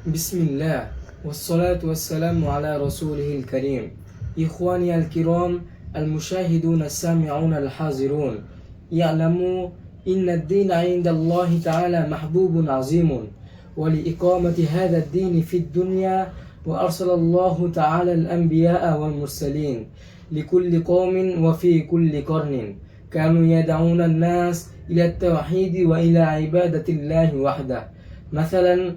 بسم الله والصلاة والسلام على رسوله الكريم. إخواني الكرام المشاهدون السامعون الحاضرون، يعلموا إن الدين عند الله تعالى محبوب عظيم، ولإقامة هذا الدين في الدنيا وأرسل الله تعالى الأنبياء والمرسلين لكل قوم وفي كل قرن، كانوا يدعون الناس إلى التوحيد وإلى عبادة الله وحده. مثلا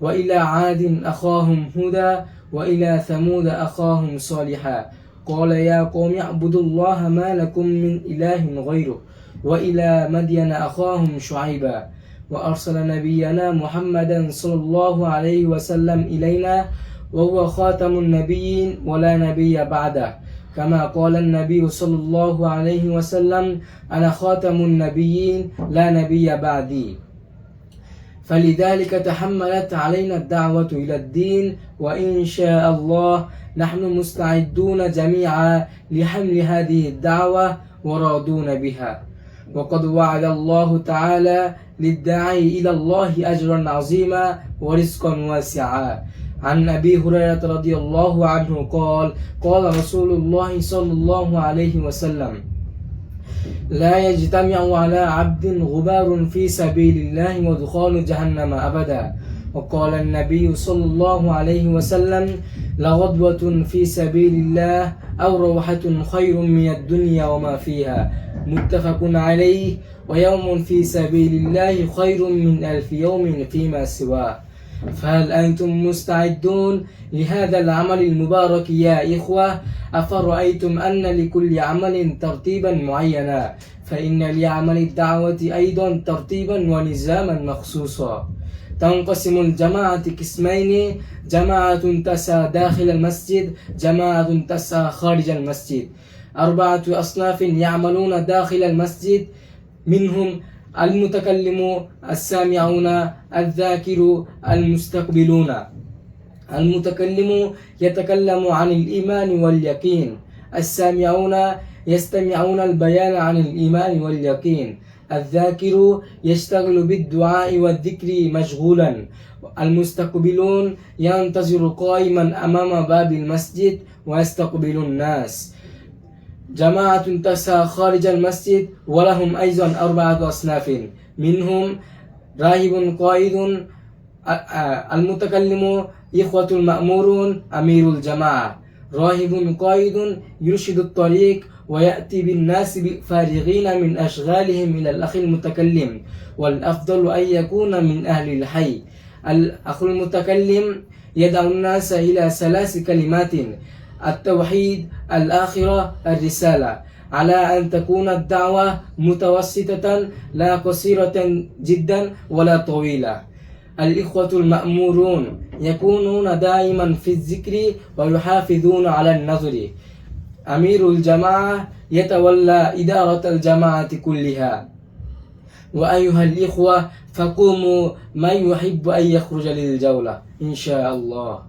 وإلى عاد أخاهم هودا وإلى ثمود أخاهم صالحا قال يا قوم اعبدوا الله ما لكم من إله غيره، وإلى مدين أخاهم شعيبا، وأرسل نبينا محمدا صلى الله عليه وسلم إلينا وهو خاتم النبيين ولا نبي بعده، كما قال النبي صلى الله عليه وسلم أنا خاتم النبيين لا نبي بعدي. فلذلك تحملت علينا الدعوة إلى الدين، وإن شاء الله نحن مستعدون جميعا لحمل هذه الدعوة وراضون بها. وقد وعد الله تعالى للداعي إلى الله أجرا عظيما ورزقا واسعا. عن أبي هريرة رضي الله عنه قال قال رسول الله صلى الله عليه وسلم لا يجتمع على عبد غبار في سبيل الله ودخان جهنم أبدا. وقال النبي صلى الله عليه وسلم لغدوة في سبيل الله أو روحة خير من الدنيا وما فيها، متفق عليه. ويوم في سبيل الله خير من 1000 يوم فيما سواه. فهل أنتم مستعدون لهذا العمل المبارك يا إخوة؟ أفرأيتم أن لكل عمل ترتيبا معينا، فإن لعمل الدعوة أيضا ترتيبا ونظاما مخصوصا. تنقسم الجماعة قسمين: جماعة تسعى داخل المسجد، جماعة تسعى خارج المسجد. 4 أصناف يعملون داخل المسجد، منهم المتكلم، السامعون، الذاكر، المستقبلون. المتكلم يتكلم عن الإيمان واليقين، السامعون يستمعون البيان عن الإيمان واليقين، الذاكر يشتغل بالدعاء والذكر مشغولا، المستقبلون ينتظر قائما أمام باب المسجد ويستقبل الناس. جماعة تسعى خارج المسجد ولهم أيضا 4 أصناف، منهم راهب قائد، المتكلم إخوة المأمورون أمير الجماعة، راهب قائد يرشد الطريق ويأتي بالناس فارغين من أشغالهم إلى الأخ المتكلم، والأفضل أن يكون من أهل الحي. الأخ المتكلم يدعو الناس إلى 3 كلمات: التوحيد، الآخرة، الرسالة، على أن تكون الدعوة متوسطة لا قصيرة جدا ولا طويلة. الإخوة المأمورون يكونون دائما في الذكر ويحافظون على النظر. أمير الجماعة يتولى إدارة الجماعة كلها. وأيها الإخوة فقوموا من يحب أن يخرج للجولة إن شاء الله.